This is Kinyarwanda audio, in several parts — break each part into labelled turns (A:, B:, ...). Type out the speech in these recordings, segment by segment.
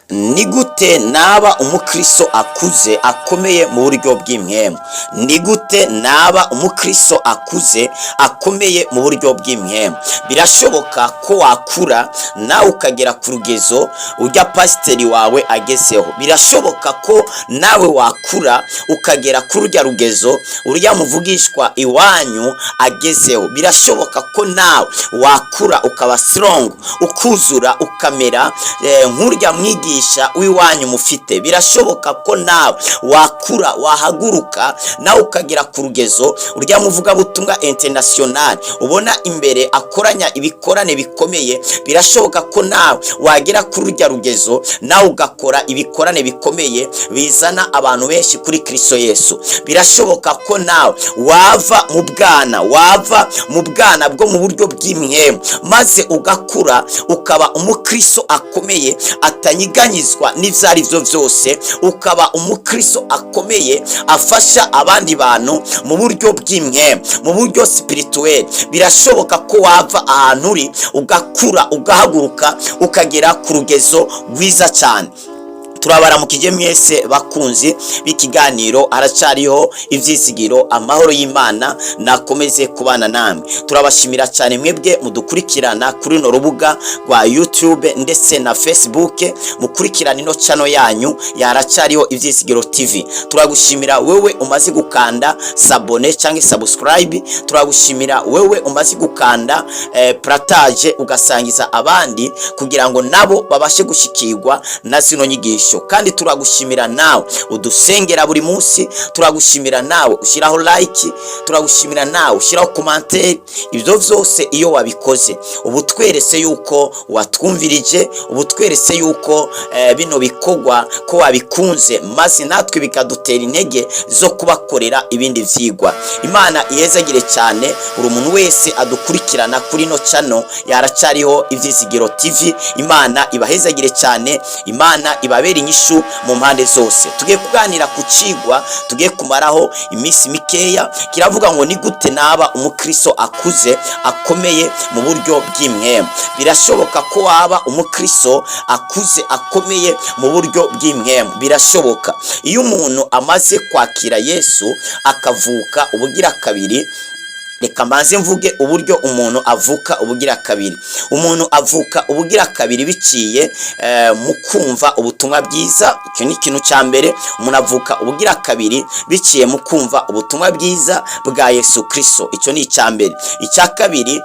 A: Ni gute naba umukristo akuze akomeye mu buryo bw'imwemu? Ni gute naba umukristo akuze akomeye mu buryo bw'imwemu? Birashoboka ko wakura nawe ukagera ku rugezo ujya pasiteri wawe agezeho. Birashoboka ko nawe wakura ukagera ku rujya rugezo urya muvugishwa iwanyu agezeho. Birashoboka ko nawe wakura ukaba strong, ukuzura ukamera nk'urya mwigisha w'iwanyu mufite. Birashoboka ko nawe wakura wahaguruka nawe ukagera ku rugezo urya muvuga butumwa international ubona imbere akoranya ibikorane bikomeye. Birashoboka ko nawe wagera ku rujya rugezo nawe ugakora ibikorane bikomeye bizana abantu benshi kuri Kristo Yesu. Birashoboka ko nawe wava mu bwana bwo mu buryo bw'imwemu maze ugakura ukaba umukristo akomeye atanyiganyizwa n'ivyari byo byose, ukaba umukristo akomeye afasha abandi bantu mu buryo bw'imwemu, mu buryo spirituel. Birashoboka ko wava ahantu uri ugakura ugahaguruka ukagera ku rugezo rwiza cyane. Turabaramukije mwese bakunzi b'ikiganiro Haracariho Ivyizigiro. Amahoro y'Imana nakomeze kubana namwe. Turabashimira cyane mwebwe mudukurikirana kuri no rubuga rwa YouTube ndetse na Facebook, mukurikirana ino channel yanyu ya Haracariho Ivyizigiro TV. Turagushimira wewe umaze gukanda sabone cyangwa subscribe. Turagushimira wewe umaze gukanda partage ugasangiza abandi kugira ngo nabo babashe gushikirwa na zino nyigisho. Kandi turagushimira nawe udusengera buri munsi, turagushimira nawe ushiraho like, turagushimira nawe ushiraho commentaire. Ibyo byose iyo wabikoze ubu twerese yuko watwumvirije, ubu twerese yuko bino bikogwa ko wabikunze, maze natwe bikadutera intege zo kubakorera ibindi vyigwa. Imana ihezagire cyane uri umuntu wese adukurikirana kuri no channel ya Haracariho Ivyizigiro TV. Imana ibahezagire cyane, Imana ibabere inyishu mu mpande zose. Tugiye kuganira ku cigwa tugiye kumaraho iminsi mikeya, kiravuga ngo ni gute naba umukristo akuze akomeye mu buryo bw'imwemu. Birashoboka ko waba umukristo akuze akomeye mu buryo bw'imwemu. Birashoboka iyo umuntu amaze kwakira Yesu akavuka ubugira kabiri. Reka maze mvuge uburyo umuntu avuka ubugira kabiri. Umuntu avuka ubugira kabiri biciye mu kumva ubutumwa bwiza. Icyo ni ikintu cya mbere. Umuntu avuka ubugira kabiri biciye mu kumva ubutumwa bwiza bwa Yesu Kristo. Icyo ni icya mbere. Icya kabiri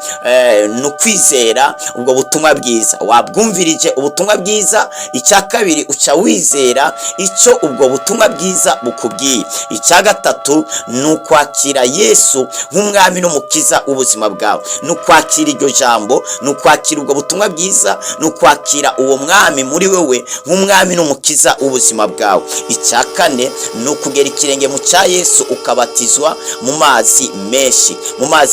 A: no kwizera ubwo butumwa bwiza. Wabwumvirije ubutumwa bwiza, icya kabiri uca wizera icyo ubwo butumwa bwiza bukubwiye. Icya gatatu no kwakira Yesu nk'umwami n'umukiza ubuzima bwawe. No kwakira iryo jambo, no kwakira ubwo butumwa bwiza, no kwakira uwo mwami muri wewe nk'umwami n'umukiza ubuzima bwawe. Icya kane no kugera ikirenge mu cya Yesu ukabatizwa mu mazi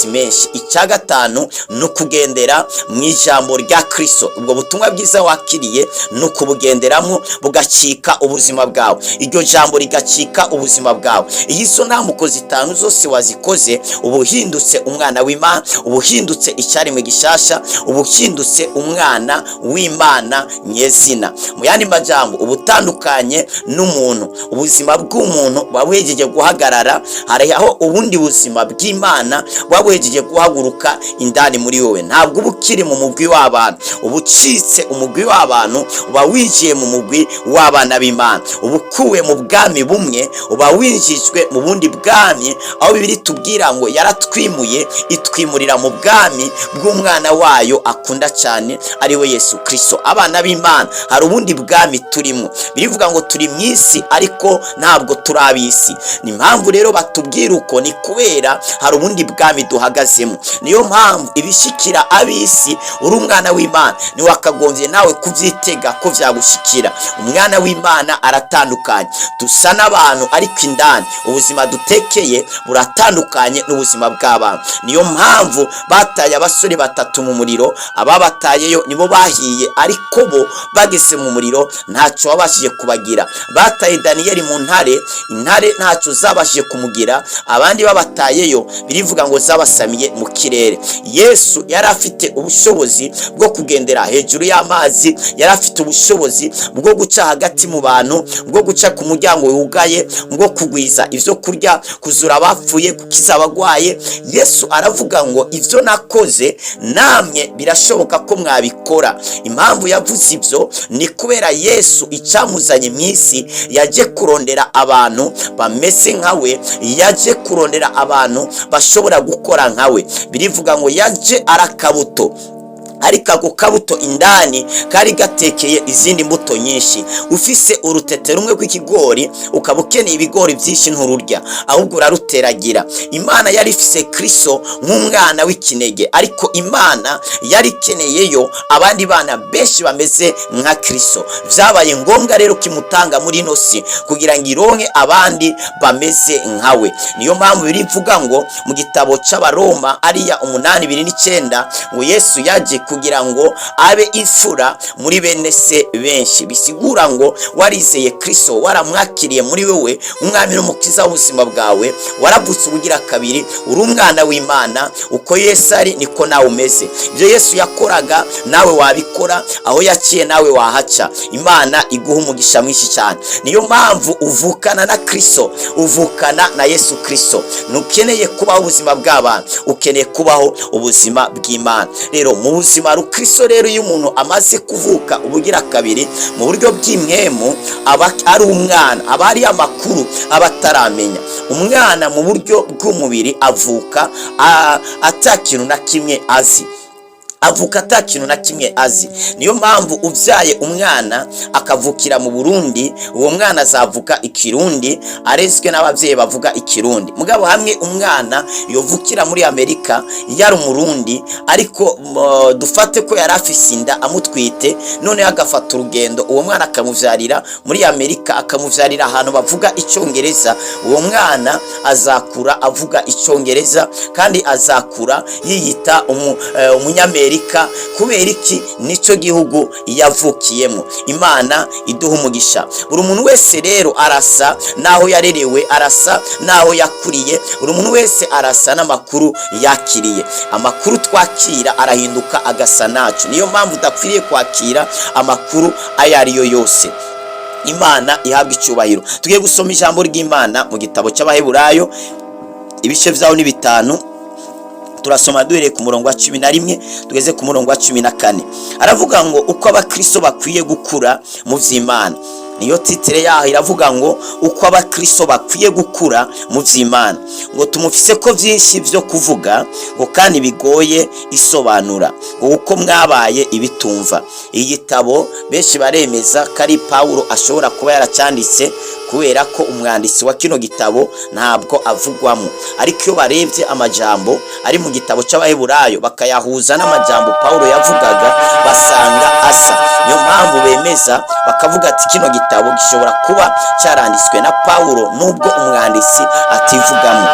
A: menshi. Icya gatanu no kugendera mu ijambo rya Kristo. Ubwo butumwa bwiza wakiriye no kubugenderamo bugacika ubuzima bwawe, iryo jambo rigacika ubuzima bwawe. Izo ntamuko zitanu zose wazikoze, ubuhindutse umwana w'Imana, ubuhindutse icyaremwe gishasha, ubuhindutse umwana w'Imana nyezina. Mu yandi majambo ubutandukanye n'umuntu. Ubuzima bw'umuntu babuhejeje guhagarara, hari aho ubundi buzima bw'Imana babuhejeje guhaguruka indani muri wowe. Ntabwo ubukiri mu mugwi w'abantu, ubucitse umugwi w'abantu, uba winjiye mu mugwi w'abana b'Imana. Ubukuwe mu bwami bumwe uba winjijwe mu bundi bwami, aho Bibiri tubwira ngo yaratwimuye itwimurira mu bwami bw'umwana wayo akunda cyane ari we Yesu Kristo. Abana b'Imana hari ubundi bwami turimo. Birivuga ngo turi mu isi ariko ntabwo turi ab'isi. Ni impamvu rero batubwira uko, ni kubera hari ubundi bwami duhagazemo. Niyo mpamvu ibishikira ab'isi uri umwana w'Imana ni wakagombye nawe kuvyitega ko vyagushikira. Umwana w'Imana aratandukanye. Dusa n'abantu ariko indani ubuzima dutekeye buratandukanye n'ubuzima bwabo bw'abantu. Niyo mpamvu bataye abasore batatu mu muriro, ababatayeyo nibo bahiye, ariko bo bageze mu muriro ntacyo babashije kubagira. Bataye Daniyeli mu ntare, intare ntacyo zabashije kumugira. Abandi babatayeyo birivuga ngo zabasamiye mu kirere. Yesu yari afite ubushobozi bwo kugendera hejuru y'amazi, yari afite ubushobozi bwo guca hagati mu bantu, bwo guca ku muryango wugaye, bwo kugwiza ivyo kurya, kuzura abapfuye, gukiza abagwaye. Yesu aravuga ngo ivyo nakoze namwe birashoboka ko mwabikora. Impamvu yavuze ivyo ni kubera Yesu icamuzanye mw'isi yaje kurondera abantu bameze nkawe, yaje kurondera abantu bashobora gukora nkawe. Birivuga ngo yaje arakabuto, ariko ako kabuto indani kari gatekeye izindi mbuto nyinshi. Ufise urutete rumwe rw'ikigori ukaba ukeneye ibigori byinshi ntururya, ahubwo uraruteragira. Imana yari ifise Kristo nk'umwana w'ikinege, ariko Imana yari ikeneyeyo abandi bana benshi bameze nka Kristo. Vyabaye ngombwa rero kimutanga muri ino si kugira ngo ironke abandi bameze nkawe. Niyo mpamvu birivuga ngo mu gitabo c'Abaroma ariya 8:29 ngo Yesu yaje kugira ngo abe ifura muri bene se benshi. Bisigura ngo warizeye Kristo, waramwakiriye muri wewe umwami n'umukiza w'ubuzima bwawe, waravutse ubugira kabiri, uri umwana w'Imana. Uko Yesu ari niko nawe umeze. Ibyo Yesu yakoraga nawe wabikora, aho yaciye nawe wahaca. Imana iguha umugisha mwinshi cyane. Niyo mpamvu uvukana na Kristo, uvukana na Yesu Kristo. Nukeneye kubaho ubuzima bw'abantu, ukeneye kubaho ubuzima bw'Imana. Rero mu buzima Kristo rero iyo umuntu amaze kuvuka ubugira kabiri mu buryo bw'imwemu, aba ari umwana, aba ari amakuru abataramenya. Umwana mu buryo bw'umubiri avuka atakintu na kimwe azi, avuka atakintu na kimwe azi. Niyo mpamvu uvyaye umwana akavukira mu Burundi, uwo mwana azavuka ikirundi, arezwe n'abavyeyi bavuga ikirundi. Mugabo hamwe umwana yovukira muri Amerika yari umurundi, ariko dufate ko yari afise inda amutwite, none agafata urugendo, uwo mwana akamuvyarira muri Amerika, akamuvyarira ahantu bavuga icyongereza, uwo mwana azakura avuga icyongereza kandi azakura yiyita umunyamerika. Kubera iki? Nico gihugu yavukiyemo. Imana iduha umugisha. Buri muntu wese rero arasa naho yarerewe, arasa naho yakuriye. Buri muntu wese arasa n'amakuru yakiriye. Amakuru twakira arahinduka agasa nacu. Niyo mpamvu udapfiriye kwakira amakuru ayo ariyo yose. Imana ihabwa icyubahiro. Tugiye gusoma ijambo ry'Imana mu gitabo cy'Abaheburayo, ibice vyaho ni 5. Turasoma duhereye ku murongo wa 11 tugeze ku murongo wa 14. Aravuga ngo uko abakristo bakwiye gukura mu vy'Imana. Niyo titire yaho iravuga ngo uko abakristo bakwiye gukura mu vy'Imana. Ngo tumufise ko vyinshi vyo kuvuga, ngo kandi bigoye isobanura, ngo uko mwabaye ibitumva. Igitabo benshi baremeza kari Paulo ashobora kuba yaracanditse, kubera ko umwanditsi wa kino gitabo ntabwo avugwamo. Ariko iyo barebye amajambo ari mu gitabo c'Abaheburayo bakayahuza n'amajambo Paulo yavugaga, basanga asa. Niyo mpamvu bemeza bakavuga ati kino gitabo gishobora kuba cyaranditswe na Paulo nubwo umwanditsi ativugamo.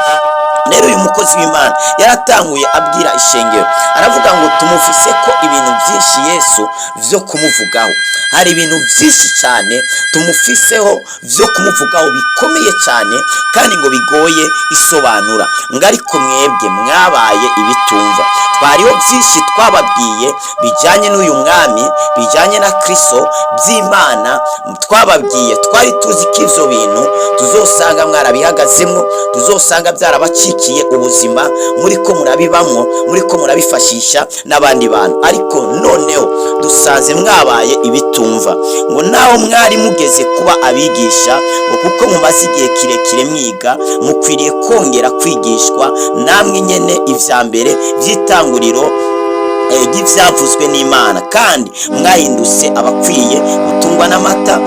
A: Rero uyu mukozi w'Imana yaratanguye abwira ishengero, aravuga ngo tumufise ko ibintu byinshi Yesu vyo kumuvugaho. Hari ibintu byinshi cyane tumufiseho vyo kumuvugaho bikomeye cyane kandi ngo bigoye isobanura. Ariko mwebwe mwabaye ibitumva. Twariho byinshi twababwiye bijyanye n'uyu mwami, bijyanye na Kristo, by'Imana twababwiye. Twari tuzi ko ivyo bintu tuzosanga mwarabihagazemo, tuzosanga byarabacikiye ubuzima, muri ko murabibamwo, muri ko murabifashisha n'abandi bantu. Ariko noneho dusanze mwabaye ibitumva. Ngo naho mwari mugeze kuba abigisha, ngo kuko mumaze igihe kirekire mwiga, mukwiriye kongera kwigishwa namwe nyene ivya mbere by'itanguriro ry'ivyavuzwe n'Imana, kandi mwahindutse abakwiye gutungwa gutungwa n'amata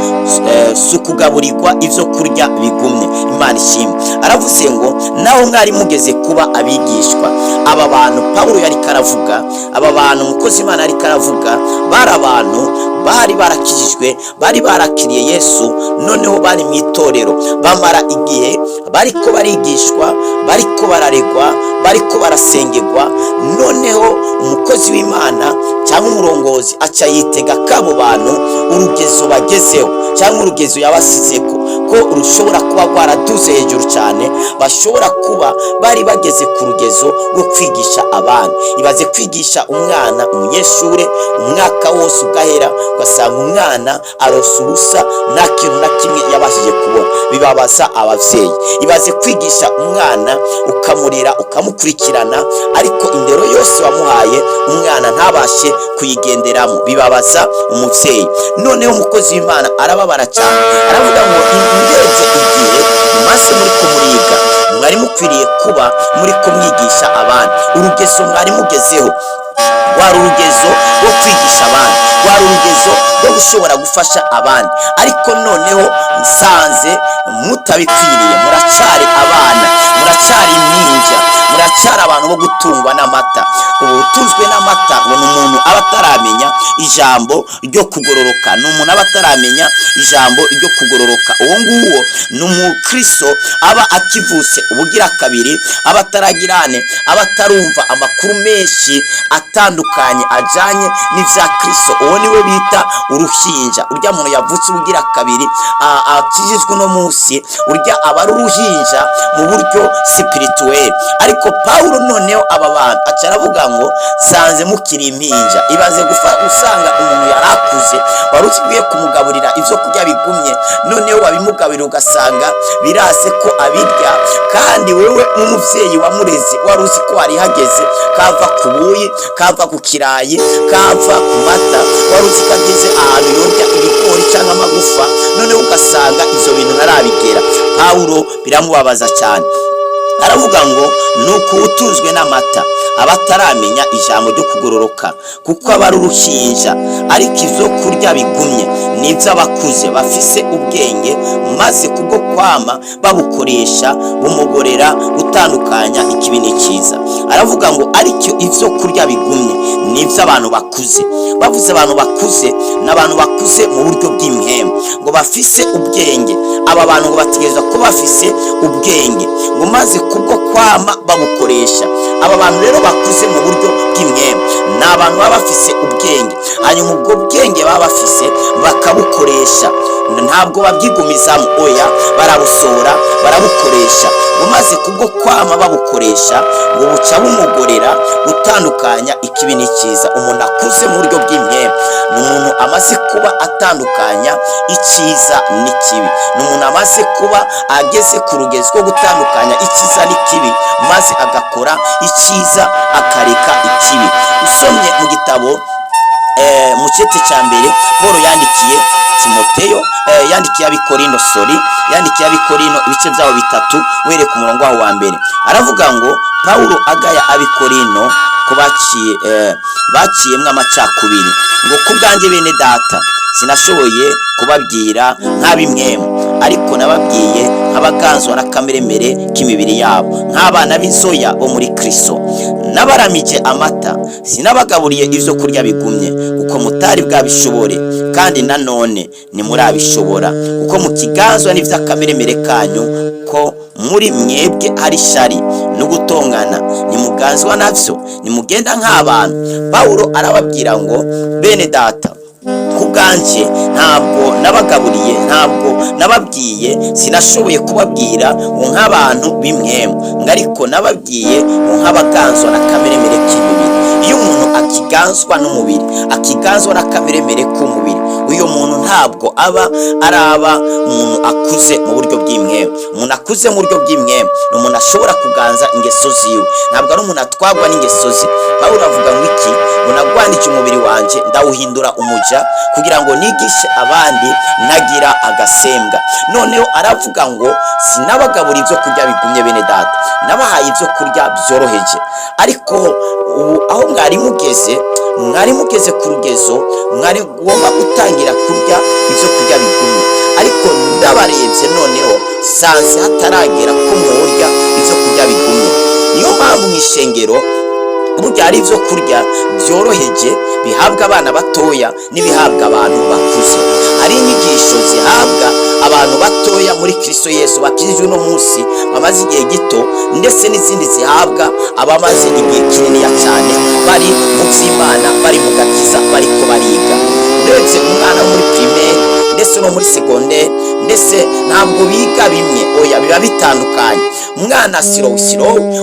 A: si ukugaburirwa ibyo kurya bigumye. Imana ishimwe. Aravuze ngo naho mwari mugeze kuba abigishwa. Aba bantu Pawulo yari karavuga, aba bantu umukozi Imana yari karavuga, bari abantu bari barakijijwe, bari barakiriye Yesu, noneho bari mu itorero, bamara igihe bariko barigishwa, bariko bararegwa, bariko barasengerwa. Noneho umukozi w'Imana cyangwa umurongozi aca yitega kabo bantu urugezo bagezeho cyangwa urugezo yabasizeko ko rushobora kuba rwaraduze hejuru cyane, bashobora kuba bari bageze ku rugezo rwo kwigisha abana. Ibaze kwigisha umwana, umunyeshure, umwaka wose ugahera ugasanga umwana arosa ubusa, nta kintu na kimwe yabashije kubona. Bibabaza abavyeyi. Ibaze kwigisha umwana ukamurera ukamukurikirana, ariko indero yose wamuhaye umwana ntabashe kuyigenderamo. Bibabaza umuvyeyi. Noneho umukozi w'Imana arababara cyane, aravuga ngo ndetse igihe maze muri kumuriga mwari mukwiriye kuba muri kumwigisha abandi. Urugezo mwari mugezeho rwari urugezo rwo kwigisha abandi, rwari urugezo rwo gushobora gufasha abandi, ariko noneho nsanze mutabikwiriye. Muracari abana, muracari impinja, muracari abantu bo gutungwa n'amata. Ubu tuzwe n'amata ngo ni umuntu aba ataramenya ijambo ryo kugororoka, ni umuntu aba ataramenya ijambo ryo kugororoka. Uwo nguwo ni umukristo aba akivutse ubugira kabiri, aba ataragirane, aba atarumva amakuru menshi atandukanye ajanye n'ivya Kristo. Uwo niwe bita uruhinja. Urya muntu yavutse ubugira kabiri akijijwe no munsi, urya aba ari uruhinja mu buryo spirituel. Ariko Pawulo noneho aba bantu aca aravuga ngo sanze mukiri impinja. Ibaze usanga umuntu yarakuze, wari ugiye kumugaburira ivyo kurya bigumye, noneho wabimugaburira ugasanga birase ko abirya, kandi wewe nk'umuvyeyi wamureze wari uzi ko wari hageze kava ku buyi, kava ku kirayi, kava ku mata, wari uzi ko ageze ahantu yorya ibigori cyangwa amagufa, noneho ugasanga ivyo bintu ntarabigera. Pawulo biramubabaza cyane. Aravuga ngo nuko utuzwe n'amata aba ataramenya ijambo ryo kugororoka, kuko aba ari uruhinja. Ariko ivyo kurya bigumye nivyo abakuze bafise ubwenge, maze kubwo kwama babukoresha bumugorera gutandukanya ikibi n'ikiza. Aravuga ngo ariko ivyo kurya bigumye nivyo abantu bakuze. Bavuze abantu bakuze n'abantu bakuze mu buryo bw'impemu, ngo bafise ubwenge. Aba bantu ngo bategerezwa ko bafise ubwenge, ngo maze kubwo kwama babukoresha. Aba bantu rero bakuze mu buryo bw'impemu ni abantu baba bafise ubwenge, hanyuma ubwo bwenge baba bafise bakabukoresha. Ntabwo babyigumizamo, oya, barabusora, barabukoresha. Ngo maze kubwo kwama babukoresha ngo buca bumugorera gutandukanya ikibi n'ikiza. Umuntu akuze mu buryo bw'impemu ni umuntu amaze kuba atandukanya icyiza n'ikibi, ni umuntu amaze kuba ageze ku rugezo rwo gutandukanya icyiza n'ikibi, maze agakora icyiza akareka ikibi. Usomye mu gitabo mu cete cya mbere Pawulo yandikiye Timoteyo, yandikiye abikorino yandikiye abikorino ibice byabo 3 uhereye ku murongo wa mbere. Aravuga ngo Pawulo agaya abikorino ko baciyemwe amacakubiri, ngo kubwanjye bene data sinashoboye kubabwira nk'abimwemu, ariko nababwiye nk'abaganzwa n'akameremere k'imibiri yabo, nk'abana b'inzoya bo muri Kristo. Nabaramije amata, sinabagaburiye ivyo kurya bigumye, kuko mutari bwabishobore, kandi nanone ntimurabishobora, kuko mukiganzwa n'ivy'akameremere kanyu, ko muri mwebwe hari shari no gutongana, nimuganzwa navyo, nimugenda nk'abantu. Pawulo arababwira ngo bene data, kubwanje ntabwo nabagaburiye, ntabwo nababwiye, sinashoboye kubabwira nk'abantu b'imwemu, ariko nababwiye nk'abaganzwa n'akameremere k'imibiri. Iyo umuntu akiganzwa n'umubiri, akiganzwa n'akameremere k'umubiri, uyo muntu ntabwo aba araba umuntu akuze mu buryo bw'imwemu. Umuntu akuze mu buryo bw'imwemu ni umuntu ashobora kuganza ingeso ziwe, ntabwo ari umuntu atwagwa n'ingeso ze. Pawulo avuga ngo iki? Unagwanije umubiri wanje ndawuhindura umuja, kugira ngo nigishe abandi ntagira agasembwa. Noneho aravuga ngo sinabagabura ivyo kurya bigumye bene data, nabahaye ivyo kurya byoroheje. Ariko ubu aho mwari mugeze ku rugezo, mwari ngomba gutangira kurya ivyo sanse hataragera ko murya ivyo kurya bigumye. Niyo mpamvu mu ishengero burya hari ivyo kurya byoroheje bihabwa abana batoya n'ibihabwa abantu bakuze. Hari inyigisho zihabwa abantu batoya muri Kristo Yesu bakijijwe no munsi bamaze igihe gito, ndetse n'izindi zihabwa abamaze igihe kinini cyane bari mu vy'Imana, bari mu gakiza, bariko bariga. Ndetse umwana muri primaire ndetse no muri secondaire ndetse ntabwo biga bimwe, oya biba bitandukanye. Umwana siro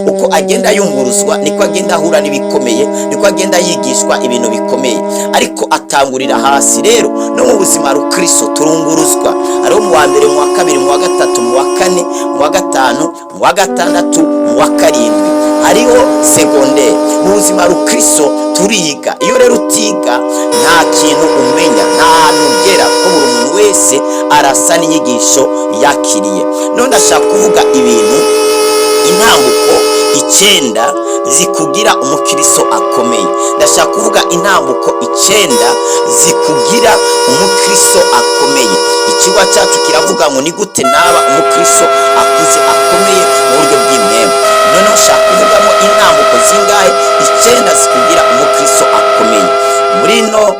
A: uko agenda yunguruzwa niko agenda ahura n'ibikomeye, niko agenda yigishwa ibintu bikomeye, ariko atangurira hasi. Rero no mu buzima rukristo turunguruzwa, ari mu wa mbere, mu wa kabiri, mu wa gatatu, mu wa kane, mu wa gatanu, mu wa gatandatu, mu wa karindwi, hariho secondaire. Mu buzima rukristo turiga. Iyo rero utiga nta kintu umenya, nta hantu ugera, ko buri muntu wese arasa n'inyigisho yakiriye. None ndashaka kuvuga ibintu intambuko 9 zikugira umukristo akomeye. Ndashaka kuvuga intambuko 9 zikugira umukristo akomeye. Ikigwa cyacu kiravuga ngo ni gute naba umukristo akuze akomeye mu buryo bw'imwemwe. None ushaka kuvugamo intambuko zingahe 9 zikugira umukristo akomeye. Muri no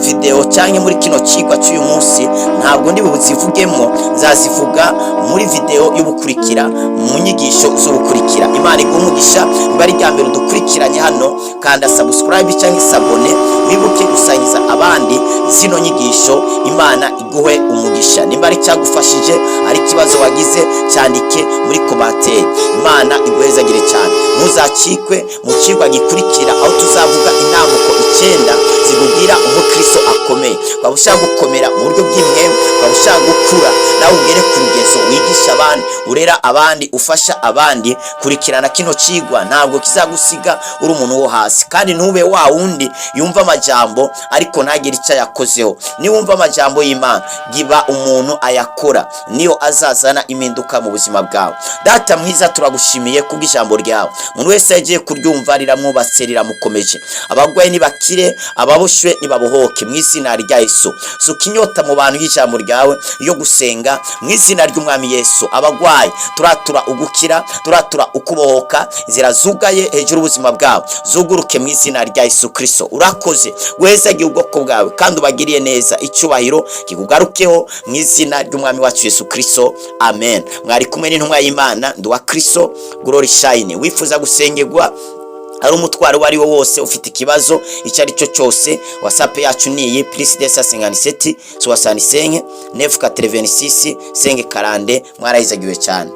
A: video cyangwa muri kino kigwa cy'uyu munsi ntabwo ndi buzivugemo, nzazivuga muri video y'ubukurikira, mu nyigisho z'ubukurikira. Imana igumugisha bari ryambere dukurikiranye hano, kanda subscribe cyangwa sabone, wibuke gusangiza abandi zino nyigisho. Imana iguhe umugisha. Nimba ari cyagufashije, ari kibazo wagize, cyandike muri commentaire. Imana iguhezagire cyane. Ntuzakikwe mu kigwa gikurikira aho tuzavuga intambuko 9 zikugira umukristo akomeye. Waba ushaka gukomera mu buryo bw'imwemwe, waba ushaka gukura nawe ugere ku rugezo, wigisha abandi, urera abandi, ufasha abandi, kurikirana kino kigwa. Ntabwo kizagusiga uri umuntu wo hasi, kandi ntube wa wundi yumva amajambo ariko ntagire icyo yakozeho. Ni wumva amajambo y'Imana, giba umuntu ayakora, niyo azazana impinduka mu buzima bwawe. Data mwiza, turagushimiye kubw'ijambo ryawe. Umuntu wese yagiye kuryumva riramwubatse, riramukomeje. Abagwaye nibakire, ababoshwe nibabohoke mu izina rya Yesu. Suka inyota mu bantu y'ijambo ryawe yo gusenga mu izina ry'umwami Yesu. Abagwaye turatura ugukira, turatura ukubohoka, inzira zugaye hejuru ubuzima bwawe zuguruke mu izina rya Yesu Kristo. Urakoze, wezagiye ubwoko bwawe kandi ubagiriye neza. Icyubahiro kikugarukeho mu izina ry'umwami wacu Yesu Kristo, amen. Mwari kumwe n'intumwa y'Imana Nduwa Kristo Glory Shine. Wifuza gusengerwa, ari umutwaro wari wo wose, ufite ikibazo icyo ari cyo cyose, WhatsApp yacu ni iyi +257 65 986 540. Mwarahizagiwe cyane.